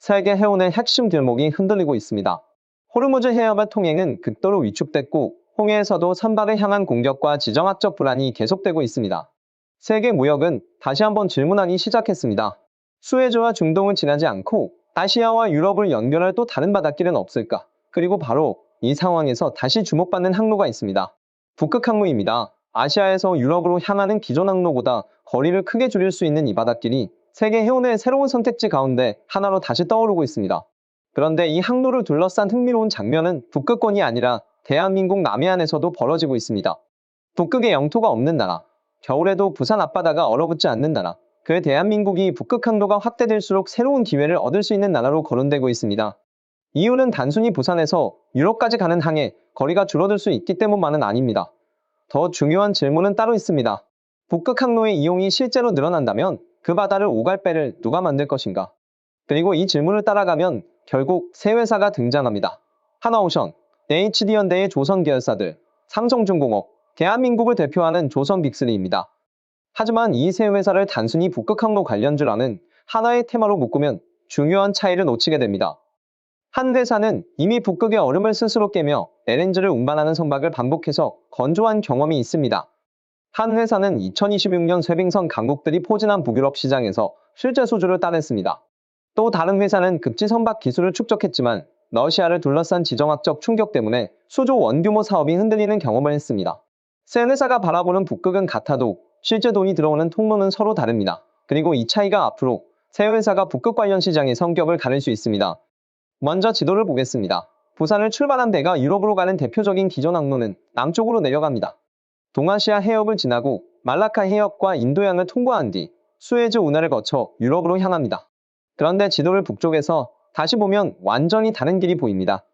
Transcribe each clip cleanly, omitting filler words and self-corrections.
세계 해운의 핵심 길목이 흔들리고 있습니다. 호르무즈 해협의 통행은 극도로 위축됐고 홍해에서도 선박을 향한 공격과 지정학적 불안이 계속되고 있습니다. 세계 무역은 다시 한번 질문하기 시작했습니다. 수에즈와 중동을 지나지 않고 아시아와 유럽을 연결할 또 다른 바닷길은 없을까? 그리고 바로 이 상황에서 다시 주목받는 항로가 있습니다. 북극 항로입니다. 아시아에서 유럽으로 향하는 기존 항로보다 거리를 크게 줄일 수 있는 이 바닷길이 세계 해운의 새로운 선택지 가운데 하나로 다시 떠오르고 있습니다. 그런데 이 항로를 둘러싼 흥미로운 장면은 북극권이 아니라 대한민국 남해안에서도 벌어지고 있습니다. 북극에 영토가 없는 나라, 겨울에도 부산 앞바다가 얼어붙지 않는 나라, 그 대한민국이 북극 항로가 확대될수록 새로운 기회를 얻을 수 있는 나라로 거론되고 있습니다. 이유는 단순히 부산에서 유럽까지 가는 항해 거리가 줄어들 수 있기 때문만은 아닙니다. 더 중요한 질문은 따로 있습니다. 북극 항로의 이용이 실제로 늘어난다면 그 바다를 오갈 배를 누가 만들 것인가? 그리고 이 질문을 따라가면 결국 세 회사가 등장합니다. 하나오션, HD현대의 조선 계열사들, 삼성중공업, 대한민국을 대표하는 조선빅3입니다. 하지만 이 세 회사를 단순히 북극항로 관련주라는 하나의 테마로 묶으면 중요한 차이를 놓치게 됩니다. 한 회사는 이미 북극의 얼음을 스스로 깨며 LNG를 운반하는 선박을 반복해서 건조한 경험이 있습니다. 한 회사는 2026년 쇠빙선 강국들이 포진한 북유럽 시장에서 실제 수주를 따냈습니다. 또 다른 회사는 급지 선박 기술을 축적했지만 러시아를 둘러싼 지정학적 충격 때문에 수조 원규모 사업이 흔들리는 경험을 했습니다. 세 회사가 바라보는 북극은 같아도 실제 돈이 들어오는 통로는 서로 다릅니다. 그리고 이 차이가 앞으로 세 회사가 북극 관련 시장의 성격을 가릴 수 있습니다. 먼저 지도를 보겠습니다. 부산을 출발한 배가 유럽으로 가는 대표적인 기존 항로는 남쪽으로 내려갑니다. 동아시아 해협을 지나고 말라카 해협과 인도양을 통과한 뒤 수에즈 운하를 거쳐 유럽으로 향합니다. 그런데 지도를 북쪽에서 다시 보면 완전히 다른 길이 보입니다.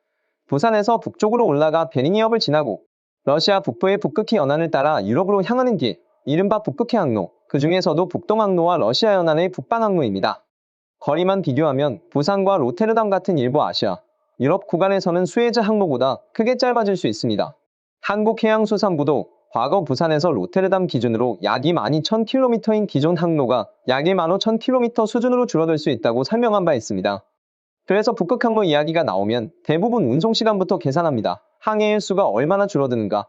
부산에서 북쪽으로 올라가 베링해협을 지나고 러시아 북부의 북극해 연안을 따라 유럽으로 향하는 길, 이른바 북극해 항로, 그 중에서도 북동항로와 러시아 연안의 북방항로입니다. 거리만 비교하면 부산과 로테르담 같은 일부 아시아, 유럽 구간에서는 수에즈 항로보다 크게 짧아질 수 있습니다. 한국해양수산부도 과거 부산에서 로테르담 기준으로 약 22,000km인 기존 항로가 약 15,000km 수준으로 줄어들 수 있다고 설명한 바 있습니다. 그래서 북극항로 이야기가 나오면 대부분 운송시간부터 계산합니다. 항해 일수가 얼마나 줄어드는가,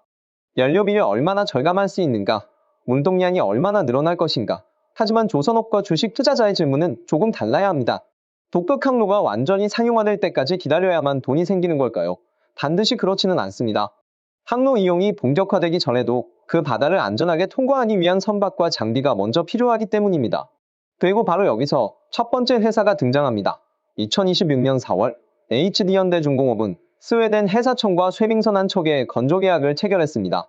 연료비를 얼마나 절감할 수 있는가, 운동량이 얼마나 늘어날 것인가. 하지만 조선업과 주식 투자자의 질문은 조금 달라야 합니다. 북극항로가 완전히 상용화될 때까지 기다려야만 돈이 생기는 걸까요? 반드시 그렇지는 않습니다. 항로 이용이 본격화되기 전에도 그 바다를 안전하게 통과하기 위한 선박과 장비가 먼저 필요하기 때문입니다. 그리고 바로 여기서 첫 번째 회사가 등장합니다. 2026년 4월 HD현대중공업은 스웨덴 해사청과 쇠빙선 한 척의 건조 계약을 체결했습니다.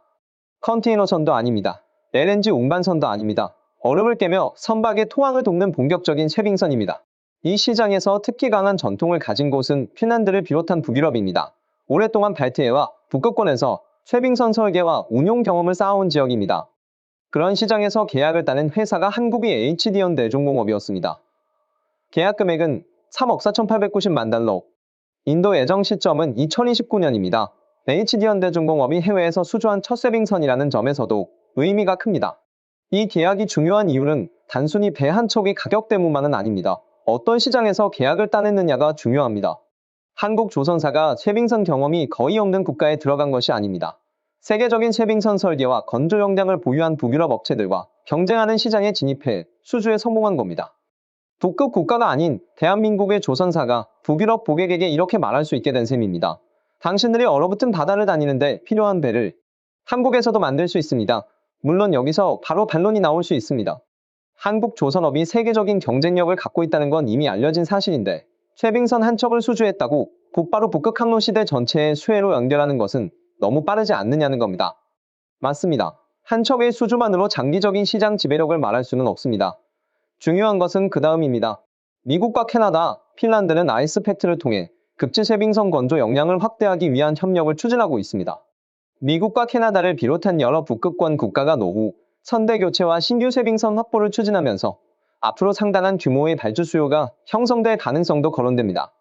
컨테이너선도 아닙니다. LNG 운반선도 아닙니다. 얼음을 깨며 선박의 토항을 돕는 본격적인 쇠빙선입니다. 이 시장에서 특히 강한 전통을 가진 곳은 핀란드를 비롯한 북유럽입니다. 오랫동안 발트해와 북극권에서 쇠빙선 설계와 운용 경험을 쌓아온 지역입니다. 그런 시장에서 계약을 따낸 회사가 한국의 HD현대중공업이었습니다. 계약 금액은 3억 4,890만 달러. 인도 예정 시점은 2029년입니다. HD현대중공업이 해외에서 수주한 첫 쇠빙선이라는 점에서도 의미가 큽니다. 이 계약이 중요한 이유는 단순히 배 한 척의 가격 때문만은 아닙니다. 어떤 시장에서 계약을 따냈느냐가 중요합니다. 한국 조선사가 쇠빙선 경험이 거의 없는 국가에 들어간 것이 아닙니다. 세계적인 쇠빙선 설계와 건조 역량을 보유한 북유럽 업체들과 경쟁하는 시장에 진입해 수주에 성공한 겁니다. 북극 국가가 아닌 대한민국의 조선사가 북유럽 고객에게 이렇게 말할 수 있게 된 셈입니다. 당신들이 얼어붙은 바다를 다니는데 필요한 배를 한국에서도 만들 수 있습니다. 물론 여기서 바로 반론이 나올 수 있습니다. 한국 조선업이 세계적인 경쟁력을 갖고 있다는 건 이미 알려진 사실인데 쇠빙선 한 척을 수주했다고 곧바로 북극항로 시대 전체의 수혜로 연결하는 것은 너무 빠르지 않느냐는 겁니다. 맞습니다. 한 척의 수주만으로 장기적인 시장 지배력을 말할 수는 없습니다. 중요한 것은 그 다음입니다. 미국과 캐나다, 핀란드는 아이스팩트를 통해 급지 쇠빙선 건조 역량을 확대하기 위한 협력을 추진하고 있습니다. 미국과 캐나다를 비롯한 여러 북극권 국가가 노후 선대 교체와 신규 쇠빙선 확보를 추진하면서 앞으로 상당한 규모의 발주 수요가 형성될 가능성도 거론됩니다.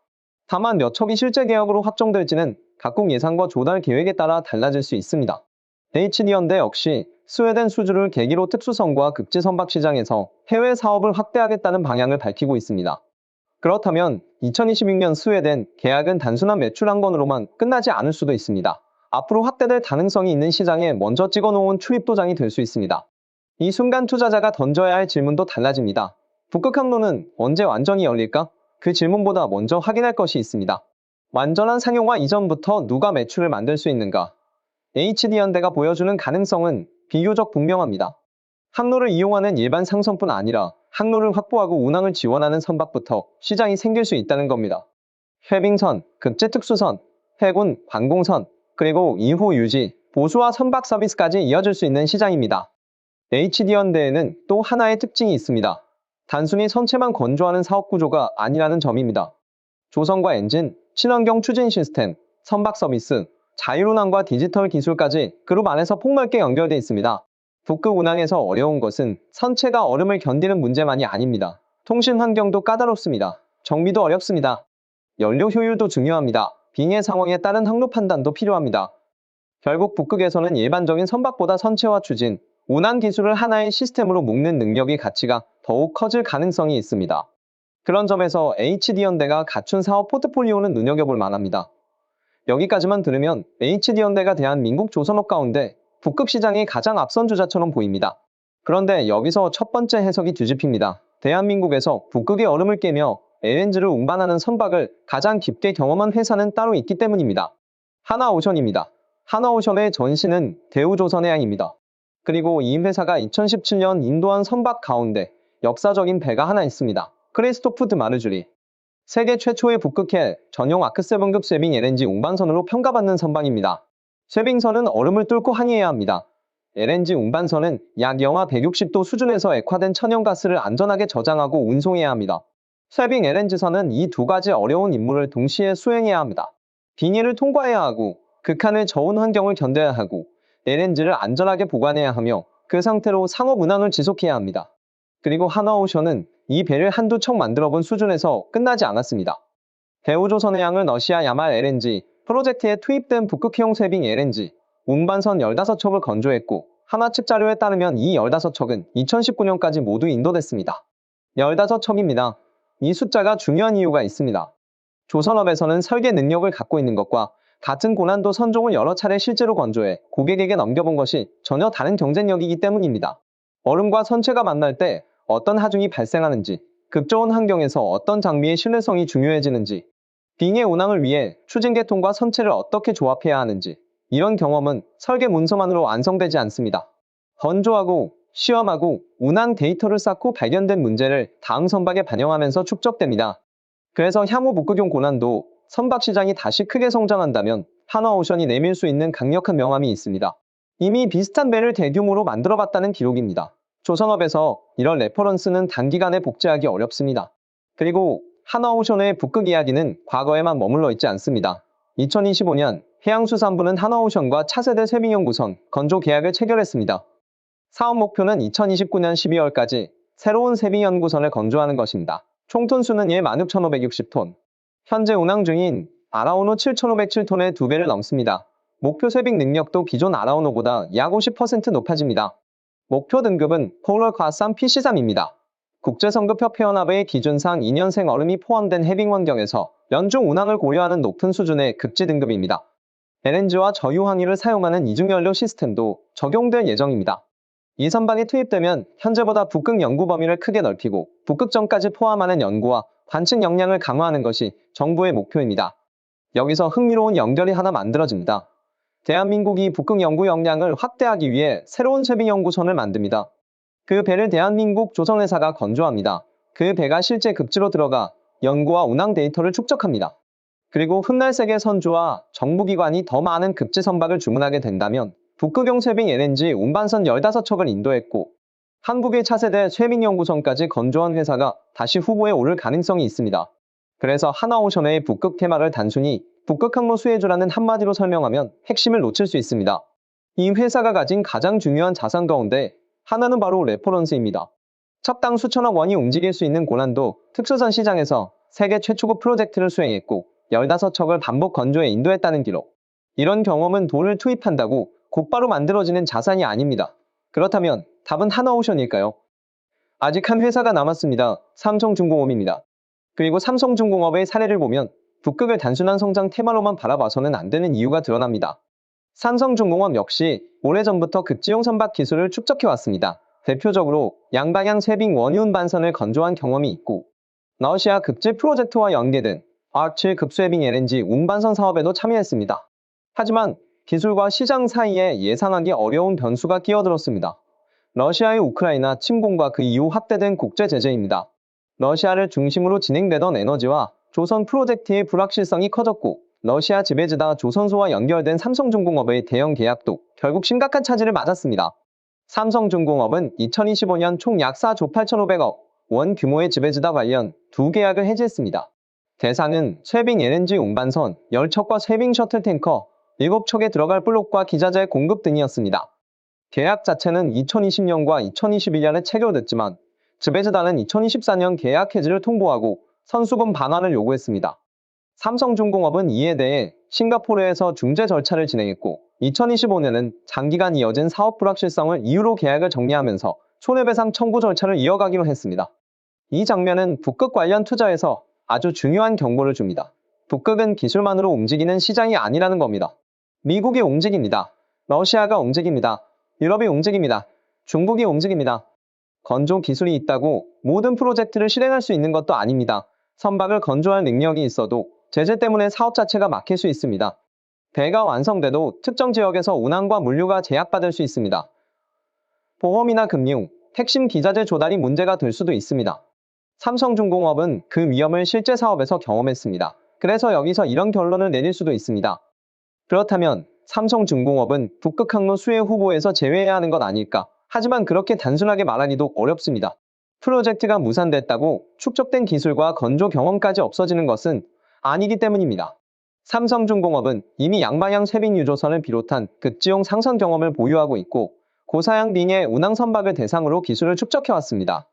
다만 몇 척이 실제 계약으로 확정될지는 각국 예상과 조달 계획에 따라 달라질 수 있습니다. HD현대 역시 스웨덴 수주를 계기로 특수선과 급지 선박 시장에서 해외 사업을 확대하겠다는 방향을 밝히고 있습니다. 그렇다면 2026년 스웨덴 계약은 단순한 매출 한 건으로만 끝나지 않을 수도 있습니다. 앞으로 확대될 가능성이 있는 시장에 먼저 찍어놓은 출입 도장이 될 수 있습니다. 이 순간 투자자가 던져야 할 질문도 달라집니다. 북극 항로는 언제 완전히 열릴까? 그 질문보다 먼저 확인할 것이 있습니다. 완전한 상용화 이전부터 누가 매출을 만들 수 있는가? HD현대가 보여주는 가능성은 비교적 분명합니다. 항로를 이용하는 일반 상선뿐 아니라 항로를 확보하고 운항을 지원하는 선박부터 시장이 생길 수 있다는 겁니다. 해빙선, 급제특수선, 해군, 관공선, 그리고 이후 유지, 보수와 선박 서비스까지 이어질 수 있는 시장입니다. HD현대에는 또 하나의 특징이 있습니다. 단순히 선체만 건조하는 사업 구조가 아니라는 점입니다. 조선과 엔진, 친환경 추진 시스템, 선박 서비스, 자율운항과 디지털 기술까지 그룹 안에서 폭넓게 연결되어 있습니다. 북극 운항에서 어려운 것은 선체가 얼음을 견디는 문제만이 아닙니다. 통신 환경도 까다롭습니다. 정비도 어렵습니다. 연료 효율도 중요합니다. 빙의 상황에 따른 항로 판단도 필요합니다. 결국 북극에서는 일반적인 선박보다 선체와 추진, 운항 기술을 하나의 시스템으로 묶는 능력이 가치가 더욱 커질 가능성이 있습니다. 그런 점에서 HD현대가 갖춘 사업 포트폴리오는 눈여겨볼 만합니다. 여기까지만 들으면 HD현대가 대한민국 조선업 가운데 북극 시장의 가장 앞선 주자처럼 보입니다. 그런데 여기서 첫 번째 해석이 뒤집힙니다. 대한민국에서 북극의 얼음을 깨며 LNG를 운반하는 선박을 가장 깊게 경험한 회사는 따로 있기 때문입니다. 하나오션입니다. 하나오션의 전신은 대우조선해양입니다. 그리고 이 회사가 2017년 인도한 선박 가운데 역사적인 배가 하나 있습니다. 크리스토프 드 마르주리. 세계 최초의 북극해 전용 아크7급 쇠빙 LNG 운반선으로 평가받는 선박입니다. 쇠빙선은 얼음을 뚫고 항해해야 합니다. LNG 운반선은 약 영하 160도 수준에서 액화된 천연가스를 안전하게 저장하고 운송해야 합니다. 쇠빙 LNG선은 이 두 가지 어려운 임무를 동시에 수행해야 합니다. 빙의를 통과해야 하고 극한의 저온 환경을 견뎌야 하고 LNG를 안전하게 보관해야 하며 그 상태로 상업 운항을 지속해야 합니다. 그리고 하나오션은 이 배를 한두 척 만들어본 수준에서 끝나지 않았습니다. 대우조선해양을 러시아 야말 LNG 프로젝트에 투입된 북극형 쇠빙 LNG 운반선 15척을 건조했고 하나 측 자료에 따르면 이 15척은 2019년까지 모두 인도됐습니다. 15척입니다. 이 숫자가 중요한 이유가 있습니다. 조선업에서는 설계 능력을 갖고 있는 것과 같은 고난도 선종을 여러 차례 실제로 건조해 고객에게 넘겨본 것이 전혀 다른 경쟁력이기 때문입니다. 얼음과 선체가 만날 때 어떤 하중이 발생하는지, 급저온 환경에서 어떤 장비의 신뢰성이 중요해지는지, 빙의 운항을 위해 추진계통과 선체를 어떻게 조합해야 하는지, 이런 경험은 설계 문서만으로 완성되지 않습니다. 건조하고 시험하고 운항 데이터를 쌓고 발견된 문제를 다음 선박에 반영하면서 축적됩니다. 그래서 향후 북극용 고난도 선박 시장이 다시 크게 성장한다면 하나오션이 내밀 수 있는 강력한 명함이 있습니다. 이미 비슷한 배를 대규모로 만들어봤다는 기록입니다. 조선업에서 이런 레퍼런스는 단기간에 복제하기 어렵습니다. 그리고 하나오션의 북극 이야기는 과거에만 머물러 있지 않습니다. 2025년 해양수산부는 하나오션과 차세대 쇠빙연구선 건조 계약을 체결했습니다. 사업 목표는 2029년 12월까지 새로운 쇠빙연구선을 건조하는 것입니다. 총 톤수는 16,560톤. 현재 운항 중인 아라오노 7,507톤의 2배를 넘습니다. 목표 쇠빙 능력도 기존 아라오노보다 약 50% 높아집니다. 목표 등급은 폴러 과산 PC3입니다. 국제성급협회연합의 기준상 2년생 얼음이 포함된 해빙 환경에서 연중 운항을 고려하는 높은 수준의 급지 등급입니다. LNG와 저유 항이를 사용하는 이중연료 시스템도 적용될 예정입니다. 이 선박이 투입되면 현재보다 북극 연구 범위를 크게 넓히고 북극점까지 포함하는 연구와 관측 역량을 강화하는 것이 정부의 목표입니다. 여기서 흥미로운 연결이 하나 만들어집니다. 대한민국이 북극 연구 역량을 확대하기 위해 새로운 쇠빙연구선을 만듭니다. 그 배를 대한민국 조선회사가 건조합니다. 그 배가 실제 급지로 들어가 연구와 운항 데이터를 축적합니다. 그리고 훗날 세계 선주와 정부기관이 더 많은 급지 선박을 주문하게 된다면 북극용 쇠빙 LNG 운반선 15척을 인도했고 한국의 차세대 쇠빙연구선까지 건조한 회사가 다시 후보에 오를 가능성이 있습니다. 그래서 하나오션의 북극 테마를 단순히 북극항로 수혜주라는 한마디로 설명하면 핵심을 놓칠 수 있습니다. 이 회사가 가진 가장 중요한 자산 가운데 하나는 바로 레퍼런스입니다. 첩당 수천억 원이 움직일 수 있는 고난도 특수선 시장에서 세계 최초급 프로젝트를 수행했고 15척을 반복 건조해 인도했다는 기록. 이런 경험은 돈을 투입한다고 곧바로 만들어지는 자산이 아닙니다. 그렇다면 답은 하나오션일까요? 아직 한 회사가 남았습니다. 삼성중공업입니다. 그리고 삼성중공업의 사례를 보면 북극을 단순한 성장 테마로만 바라봐서는 안 되는 이유가 드러납니다. 삼성중공업 역시 오래전부터 급지용 선박 기술을 축적해왔습니다. 대표적으로 양방향 쇄빙 원유운 반선을 건조한 경험이 있고 러시아 급제 프로젝트와 연계된 R7 급쇄빙 LNG 운반선 사업에도 참여했습니다. 하지만 기술과 시장 사이에 예상하기 어려운 변수가 끼어들었습니다. 러시아의 우크라이나 침공과 그 이후 확대된 국제 제재입니다. 러시아를 중심으로 진행되던 에너지와 조선 프로젝트의 불확실성이 커졌고 러시아 지배지다 조선소와 연결된 삼성중공업의 대형 계약도 결국 심각한 차질을 맞았습니다. 삼성중공업은 2025년 총 약 4조 8,500억 원 규모의 지배지다 관련 두 계약을 해지했습니다. 대상은 쇄빙 LNG 운반선 10척과 쇄빙 셔틀 탱커 7척에 들어갈 블록과 기자재 공급 등이었습니다. 계약 자체는 2020년과 2021년에 체결됐지만 지배지다는 2024년 계약 해지를 통보하고 선수금 반환을 요구했습니다. 삼성중공업은 이에 대해 싱가포르에서 중재 절차를 진행했고 2025년에는 장기간 이어진 사업 불확실성을 이유로 계약을 정리하면서 손해배상 청구 절차를 이어가기로 했습니다. 이 장면은 북극 관련 투자에서 아주 중요한 경고를 줍니다. 북극은 기술만으로 움직이는 시장이 아니라는 겁니다. 미국이 움직입니다. 러시아가 움직입니다. 유럽이 움직입니다. 중국이 움직입니다. 건조 기술이 있다고 모든 프로젝트를 실행할 수 있는 것도 아닙니다. 선박을 건조할 능력이 있어도 제재 때문에 사업 자체가 막힐 수 있습니다. 배가 완성돼도 특정 지역에서 운항과 물류가 제약받을 수 있습니다. 보험이나 금융, 핵심 기자재 조달이 문제가 될 수도 있습니다. 삼성중공업은 그 위험을 실제 사업에서 경험했습니다. 그래서 여기서 이런 결론을 내릴 수도 있습니다. 그렇다면 삼성중공업은 북극항로 수혜 후보에서 제외해야 하는 것 아닐까? 하지만 그렇게 단순하게 말하기도 어렵습니다. 프로젝트가 무산됐다고 축적된 기술과 건조 경험까지 없어지는 것은 아니기 때문입니다. 삼성중공업은 이미 양방향 쇄빙 유조선을 비롯한 급지용 상선 경험을 보유하고 있고 고사양 빙의 운항 선박을 대상으로 기술을 축적해왔습니다.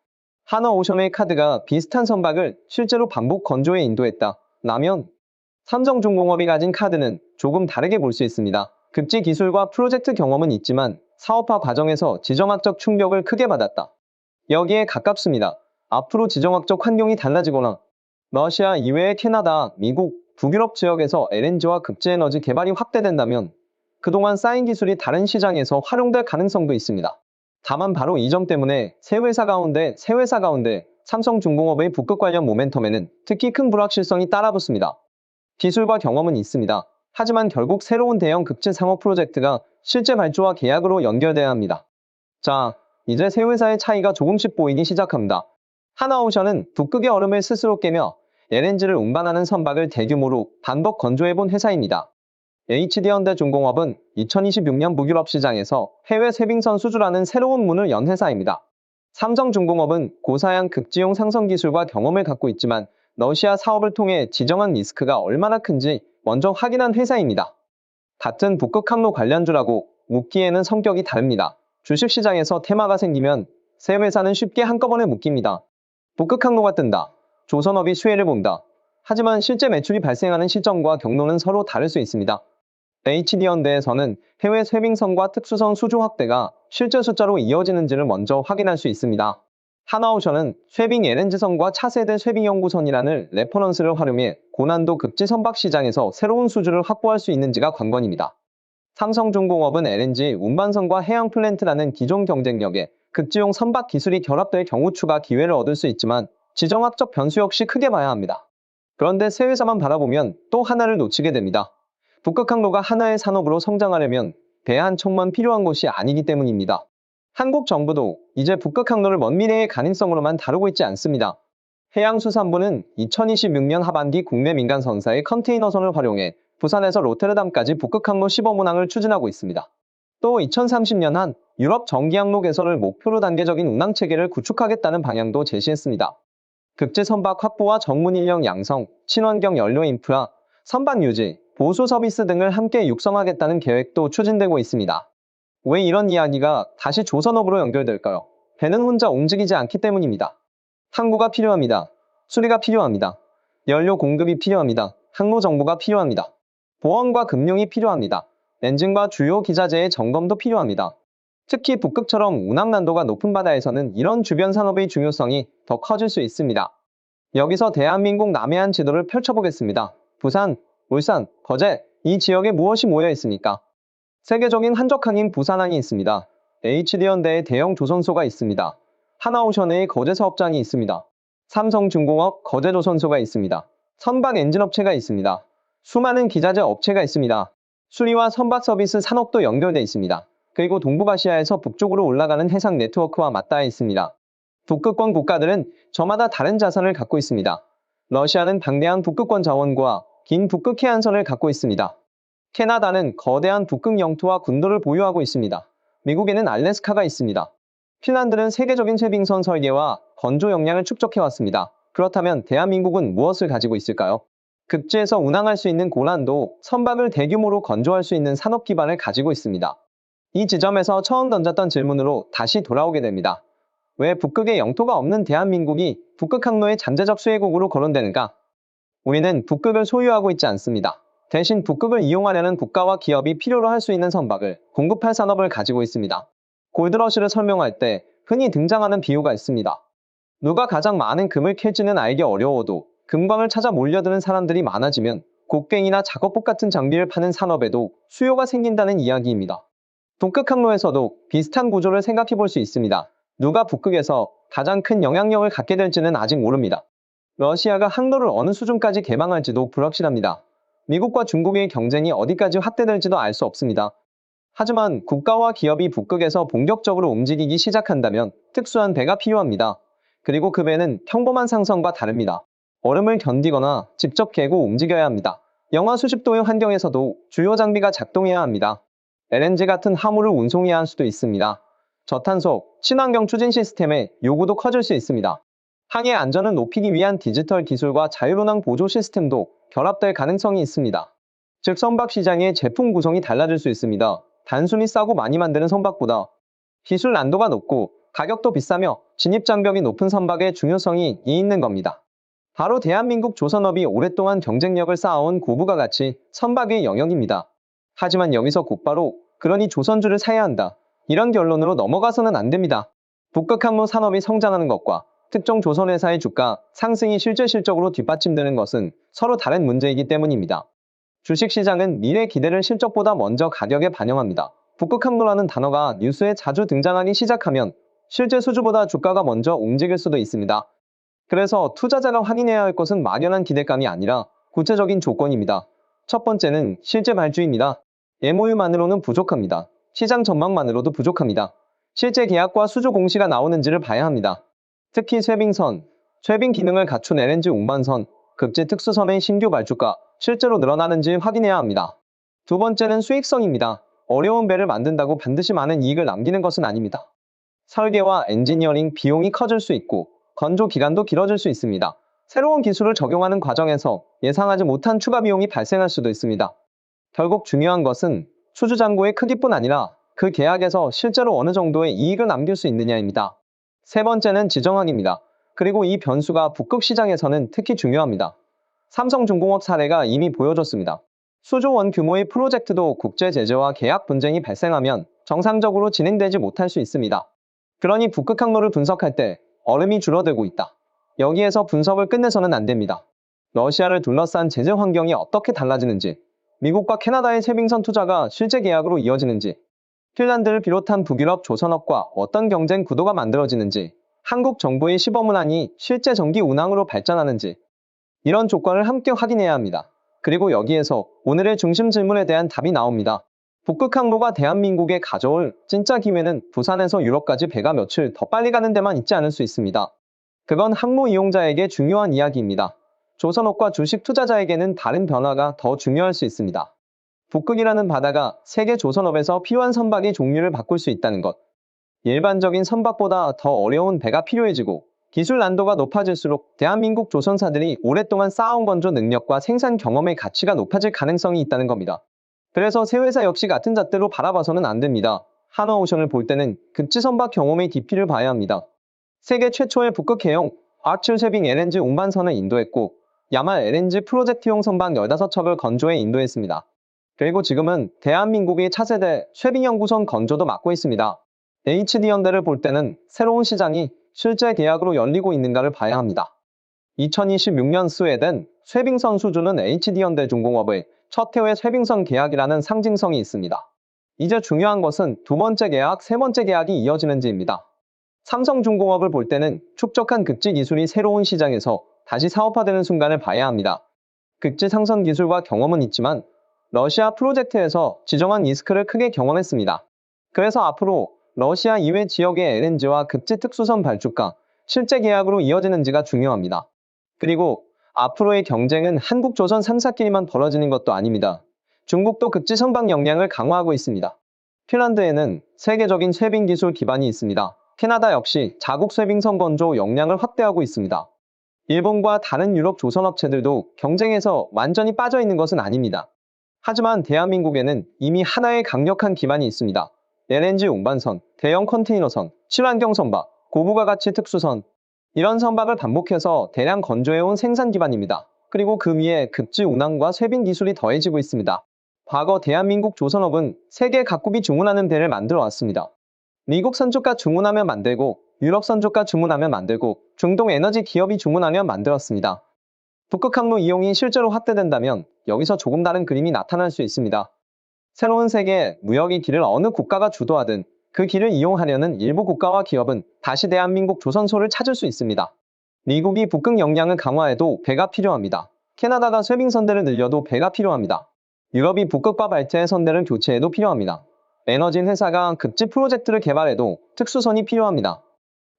하나오션의 카드가 비슷한 선박을 실제로 반복 건조에 인도했다. 라면 삼성중공업이 가진 카드는 조금 다르게 볼 수 있습니다. 급지 기술과 프로젝트 경험은 있지만 사업화 과정에서 지정학적 충격을 크게 받았다. 여기에 가깝습니다. 앞으로 지정학적 환경이 달라지거나 러시아 이외의 캐나다, 미국, 북유럽 지역에서 LNG와 급제에너지 개발이 확대된다면 그동안 쌓인 기술이 다른 시장에서 활용될 가능성도 있습니다. 다만 바로 이 점 때문에 세 회사 가운데 삼성중공업의 북극 관련 모멘텀에는 특히 큰 불확실성이 따라붙습니다. 기술과 경험은 있습니다. 하지만 결국 새로운 대형 급제 상업 프로젝트가 실제 발주와 계약으로 연결돼야 합니다. 자, 이제 세 회사의 차이가 조금씩 보이기 시작합니다. 하나오션은 북극의 얼음을 스스로 깨며 LNG를 운반하는 선박을 대규모로 반복 건조해본 회사입니다. HD현대중공업은 2026년 북유럽 시장에서 해외 쇄빙선 수주라는 새로운 문을 연 회사입니다. 삼성중공업은 고사양 급지용 상선 기술과 경험을 갖고 있지만 러시아 사업을 통해 지정한 리스크가 얼마나 큰지 먼저 확인한 회사입니다. 같은 북극항로 관련주라고 묶기에는 성격이 다릅니다. 주식시장에서 테마가 생기면 세 회사는 쉽게 한꺼번에 묶입니다. 북극항로가 뜬다. 조선업이 수혜를 본다. 하지만 실제 매출이 발생하는 시점과 경로는 서로 다를 수 있습니다. HD현대에서는 해외 쇄빙선과 특수선 수주 확대가 실제 숫자로 이어지는지를 먼저 확인할 수 있습니다. 하나오션은 쇄빙 LNG선과 차세대 쇄빙 연구선이라는 레퍼런스를 활용해 고난도 급지 선박 시장에서 새로운 수주를 확보할 수 있는지가 관건입니다. 삼성중공업은 LNG 운반선과 해양 플랜트라는 기존 경쟁력에 급지용 선박 기술이 결합될 경우 추가 기회를 얻을 수 있지만 지정학적 변수 역시 크게 봐야 합니다. 그런데 세 회사만 바라보면 또 하나를 놓치게 됩니다. 북극항로가 하나의 산업으로 성장하려면 배 한 척만 필요한 것이 아니기 때문입니다. 한국 정부도 이제 북극항로를 먼 미래의 가능성으로만 다루고 있지 않습니다. 해양수산부는 2026년 하반기 국내 민간선사의 컨테이너선을 활용해 부산에서 로테르담까지 북극항로 시범 운항을 추진하고 있습니다. 또 2030년 한 유럽 전기항로 개설을 목표로 단계적인 운항체계를 구축하겠다는 방향도 제시했습니다. 급제 선박 확보와 전문 인력 양성, 친환경 연료 인프라, 선박 유지, 보수 서비스 등을 함께 육성하겠다는 계획도 추진되고 있습니다. 왜 이런 이야기가 다시 조선업으로 연결될까요? 배는 혼자 움직이지 않기 때문입니다. 항구가 필요합니다. 수리가 필요합니다. 연료 공급이 필요합니다. 항로 정보가 필요합니다. 보안과 금융이 필요합니다. 엔진과 주요 기자재의 점검도 필요합니다. 특히 북극처럼 운항 난도가 높은 바다에서는 이런 주변 산업의 중요성이 더 커질 수 있습니다. 여기서 대한민국 남해안 지도를 펼쳐보겠습니다. 부산, 울산, 거제, 이 지역에 무엇이 모여 있습니까? 세계적인 한적항인 부산항이 있습니다. HD현대의 대형 조선소가 있습니다. 하나오션의 거제 사업장이 있습니다. 삼성중공업 거제 조선소가 있습니다. 선박 엔진업체가 있습니다. 수많은 기자재 업체가 있습니다. 수리와 선박 서비스 산업도 연결돼 있습니다. 그리고 동북아시아에서 북쪽으로 올라가는 해상 네트워크와 맞닿아 있습니다. 북극권 국가들은 저마다 다른 자산을 갖고 있습니다. 러시아는 방대한 북극권 자원과 긴 북극 해안선을 갖고 있습니다. 캐나다는 거대한 북극 영토와 군도를 보유하고 있습니다. 미국에는 알래스카가 있습니다. 핀란드는 세계적인 쇄빙선 설계와 건조 역량을 축적해왔습니다. 그렇다면 대한민국은 무엇을 가지고 있을까요? 극지에서 운항할 수 있는 고난도, 선박을 대규모로 건조할 수 있는 산업 기반을 가지고 있습니다. 이 지점에서 처음 던졌던 질문으로 다시 돌아오게 됩니다. 왜 북극에 영토가 없는 대한민국이 북극 항로의 잠재적 수혜국으로 거론되는가? 우리는 북극을 소유하고 있지 않습니다. 대신 북극을 이용하려는 국가와 기업이 필요로 할 수 있는 선박을 공급할 산업을 가지고 있습니다. 골드러시를 설명할 때 흔히 등장하는 비유가 있습니다. 누가 가장 많은 금을 캘지는 알기 어려워도 금광을 찾아 몰려드는 사람들이 많아지면 곡괭이나 작업복 같은 장비를 파는 산업에도 수요가 생긴다는 이야기입니다. 북극 항로에서도 비슷한 구조를 생각해 볼 수 있습니다. 누가 북극에서 가장 큰 영향력을 갖게 될지는 아직 모릅니다. 러시아가 항로를 어느 수준까지 개방할지도 불확실합니다. 미국과 중국의 경쟁이 어디까지 확대될지도 알 수 없습니다. 하지만 국가와 기업이 북극에서 본격적으로 움직이기 시작한다면 특수한 배가 필요합니다. 그리고 그 배는 평범한 상선과 다릅니다. 얼음을 견디거나 직접 개고 움직여야 합니다. 영하 수십 도의 환경에서도 주요 장비가 작동해야 합니다. LNG 같은 화물을 운송해야 할 수도 있습니다. 저탄소, 친환경 추진 시스템의 요구도 커질 수 있습니다. 항해 안전을 높이기 위한 디지털 기술과 자율운항 보조 시스템도 결합될 가능성이 있습니다. 즉 선박 시장의 제품 구성이 달라질 수 있습니다. 단순히 싸고 많이 만드는 선박보다 기술 난도가 높고 가격도 비싸며 진입 장벽이 높은 선박의 중요성이 있는 겁니다. 바로 대한민국 조선업이 오랫동안 경쟁력을 쌓아온 고부가 가치 선박의 영역입니다. 하지만 여기서 곧바로 그러니 조선주를 사야 한다. 이런 결론으로 넘어가서는 안 됩니다. 북극 항로 산업이 성장하는 것과 특정 조선회사의 주가 상승이 실제 실적으로 뒷받침되는 것은 서로 다른 문제이기 때문입니다. 주식시장은 미래 기대를 실적보다 먼저 가격에 반영합니다. 북극 항로라는 단어가 뉴스에 자주 등장하기 시작하면 실제 수주보다 주가가 먼저 움직일 수도 있습니다. 그래서 투자자가 확인해야 할 것은 막연한 기대감이 아니라 구체적인 조건입니다. 첫 번째는 실제 발주입니다. MOU만으로는 부족합니다. 시장 전망만으로도 부족합니다. 실제 계약과 수주 공시가 나오는지를 봐야 합니다. 특히 쇄빙선, 쇄빙 기능을 갖춘 LNG 운반선, 극지 특수선의 신규 발주가 실제로 늘어나는지 확인해야 합니다. 두 번째는 수익성입니다. 어려운 배를 만든다고 반드시 많은 이익을 남기는 것은 아닙니다. 설계와 엔지니어링 비용이 커질 수 있고 건조 기간도 길어질 수 있습니다. 새로운 기술을 적용하는 과정에서 예상하지 못한 추가 비용이 발생할 수도 있습니다. 결국 중요한 것은 수주 잔고의 크기뿐 아니라 그 계약에서 실제로 어느 정도의 이익을 남길 수 있느냐입니다. 세 번째는 지정학입니다. 그리고 이 변수가 북극 시장에서는 특히 중요합니다. 삼성중공업 사례가 이미 보여줬습니다. 수조 원 규모의 프로젝트도 국제 제재와 계약 분쟁이 발생하면 정상적으로 진행되지 못할 수 있습니다. 그러니 북극 항로를 분석할 때 얼음이 줄어들고 있다. 여기에서 분석을 끝내서는 안 됩니다. 러시아를 둘러싼 제재 환경이 어떻게 달라지는지, 미국과 캐나다의 쇄빙선 투자가 실제 계약으로 이어지는지, 핀란드를 비롯한 북유럽 조선업과 어떤 경쟁 구도가 만들어지는지, 한국 정부의 시범운항이 실제 정기 운항으로 발전하는지, 이런 조건을 함께 확인해야 합니다. 그리고 여기에서 오늘의 중심 질문에 대한 답이 나옵니다. 북극 항로가 대한민국에 가져올 진짜 기회는 부산에서 유럽까지 배가 며칠 더 빨리 가는 데만 있지 않을 수 있습니다. 그건 항로 이용자에게 중요한 이야기입니다. 조선업과 주식 투자자에게는 다른 변화가 더 중요할 수 있습니다. 북극이라는 바다가 세계 조선업에서 필요한 선박의 종류를 바꿀 수 있다는 것. 일반적인 선박보다 더 어려운 배가 필요해지고 기술 난도가 높아질수록 대한민국 조선사들이 오랫동안 쌓아온 건조 능력과 생산 경험의 가치가 높아질 가능성이 있다는 겁니다. 그래서 새 회사 역시 같은 잣대로 바라봐서는 안 됩니다. 하나오션을 볼 때는 극지 선박 경험의 깊이를 봐야 합니다. 세계 최초의 북극 해용 아츠 쇄빙 LNG 운반선을 인도했고 야말 LNG 프로젝트용 선박 15척을 건조해 인도했습니다. 그리고 지금은 대한민국이 차세대 쇄빙연구선 건조도 맡고 있습니다. HD현대를 볼 때는 새로운 시장이 실제 계약으로 열리고 있는가를 봐야 합니다. 2026년 스웨덴 쇠빙선 수주는 HD현대중공업의 첫 해외 쇠빙선 계약이라는 상징성이 있습니다. 이제 중요한 것은 두 번째 계약, 세 번째 계약이 이어지는지입니다. 삼성중공업을 볼 때는 축적한 극지 기술이 새로운 시장에서 다시 사업화되는 순간을 봐야 합니다. 극지 상선 기술과 경험은 있지만 러시아 프로젝트에서 지정한 리스크를 크게 경험했습니다. 그래서 앞으로 러시아 이외 지역의 LNG와 극지 특수선 발주가, 실제 계약으로 이어지는지가 중요합니다. 그리고 앞으로의 경쟁은 한국, 조선 3사끼리만 벌어지는 것도 아닙니다. 중국도 극지 선박 역량을 강화하고 있습니다. 핀란드에는 세계적인 쇠빙 기술 기반이 있습니다. 캐나다 역시 자국 쇠빙선 건조 역량을 확대하고 있습니다. 일본과 다른 유럽 조선업체들도 경쟁에서 완전히 빠져 있는 것은 아닙니다. 하지만 대한민국에는 이미 하나의 강력한 기반이 있습니다. LNG 운반선, 대형 컨테이너선, 친환경 선박, 고부가 가치 특수선, 이런 선박을 반복해서 대량 건조해온 생산 기반입니다. 그리고 그 위에 극지 운항과 쇠빙 기술이 더해지고 있습니다. 과거 대한민국 조선업은 세계 각국이 주문하는 배를 만들어 왔습니다. 미국 선주가 주문하면 만들고, 유럽 선주가 주문하면 만들고, 중동 에너지 기업이 주문하면 만들었습니다. 북극 항로 이용이 실제로 확대된다면 여기서 조금 다른 그림이 나타날 수 있습니다. 새로운 세계 무역의 길을 어느 국가가 주도하든 그 길을 이용하려는 일부 국가와 기업은 다시 대한민국 조선소를 찾을 수 있습니다. 미국이 북극 역량을 강화해도 배가 필요합니다. 캐나다가 쇠빙선대를 늘려도 배가 필요합니다. 유럽이 북극과 발트해 선대를 교체해도 필요합니다. 에너진 회사가 극지 프로젝트를 개발해도 특수선이 필요합니다.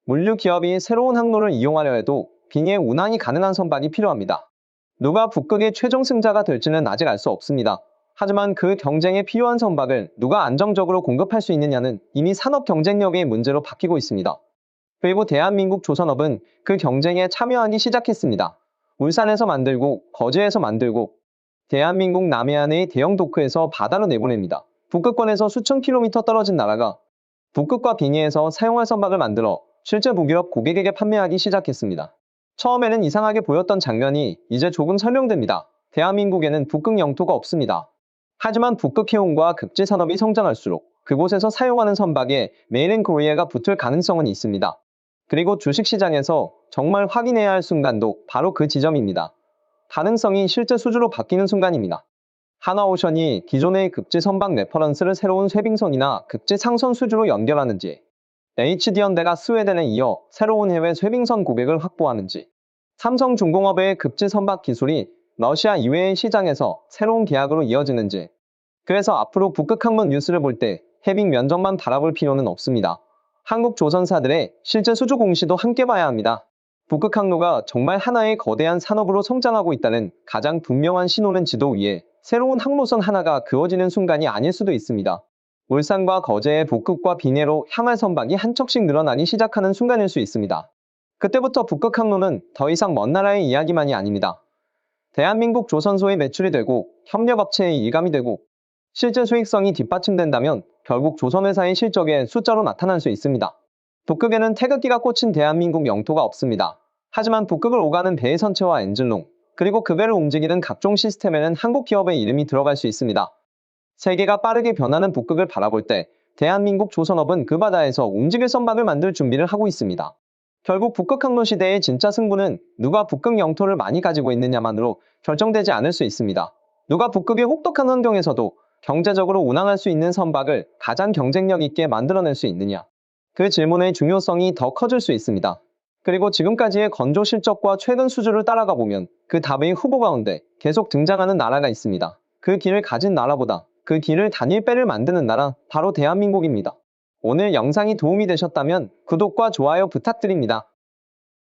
물류 기업이 새로운 항로를 이용하려 해도 빙의 운항이 가능한 선박이 필요합니다. 누가 북극의 최종 승자가 될지는 아직 알 수 없습니다. 하지만 그 경쟁에 필요한 선박을 누가 안정적으로 공급할 수 있느냐는 이미 산업 경쟁력의 문제로 바뀌고 있습니다. 그리고 대한민국 조선업은 그 경쟁에 참여하기 시작했습니다. 울산에서 만들고 거제에서 만들고 대한민국 남해안의 대형 도크에서 바다로 내보냅니다. 북극권에서 수천 킬로미터 떨어진 나라가 북극과 빙해에서 사용할 선박을 만들어 실제 북유럽 고객에게 판매하기 시작했습니다. 처음에는 이상하게 보였던 장면이 이제 조금 설명됩니다. 대한민국에는 북극 영토가 없습니다. 하지만 북극 해운과 극지 산업이 성장할수록 그곳에서 사용하는 선박에 메이드 인 코리아가 붙을 가능성은 있습니다. 그리고 주식시장에서 정말 확인해야 할 순간도 바로 그 지점입니다. 가능성이 실제 수주로 바뀌는 순간입니다. 하나오션이 기존의 극지 선박 레퍼런스를 새로운 쇠빙선이나 극지 상선 수주로 연결하는지, HD현대가 스웨덴에 이어 새로운 해외 쇠빙선 고객을 확보하는지, 삼성중공업의 극지 선박 기술이 러시아 이외의 시장에서 새로운 계약으로 이어지는지. 그래서 앞으로 북극 항로 뉴스를 볼 때 해빙 면적만 바라볼 필요는 없습니다. 한국 조선사들의 실제 수주 공시도 함께 봐야 합니다. 북극 항로가 정말 하나의 거대한 산업으로 성장하고 있다는 가장 분명한 신호는 지도 위에 새로운 항로선 하나가 그어지는 순간이 아닐 수도 있습니다. 울산과 거제의 북극과 빙해로 향할 선박이 한 척씩 늘어나기 시작하는 순간일 수 있습니다. 그때부터 북극 항로는 더 이상 먼 나라의 이야기만이 아닙니다. 대한민국 조선소의 매출이 되고 협력업체의 일감이 되고 실제 수익성이 뒷받침된다면 결국 조선회사의 실적에 숫자로 나타날 수 있습니다. 북극에는 태극기가 꽂힌 대한민국 영토가 없습니다. 하지만 북극을 오가는 배의 선체와 엔진룸, 그리고 그 배를 움직이는 각종 시스템에는 한국 기업의 이름이 들어갈 수 있습니다. 세계가 빠르게 변하는 북극을 바라볼 때 대한민국 조선업은 그 바다에서 움직일 선박을 만들 준비를 하고 있습니다. 결국 북극 항로 시대의 진짜 승부는 누가 북극 영토를 많이 가지고 있느냐만으로 결정되지 않을 수 있습니다. 누가 북극의 혹독한 환경에서도 경제적으로 운항할 수 있는 선박을 가장 경쟁력 있게 만들어낼 수 있느냐. 그 질문의 중요성이 더 커질 수 있습니다. 그리고 지금까지의 건조 실적과 최근 수주를 따라가 보면 그 답의 후보 가운데 계속 등장하는 나라가 있습니다. 그 길을 가진 나라보다 그 길을 단일 배를 만드는 나라, 바로 대한민국입니다. 오늘 영상이 도움이 되셨다면 구독과 좋아요 부탁드립니다.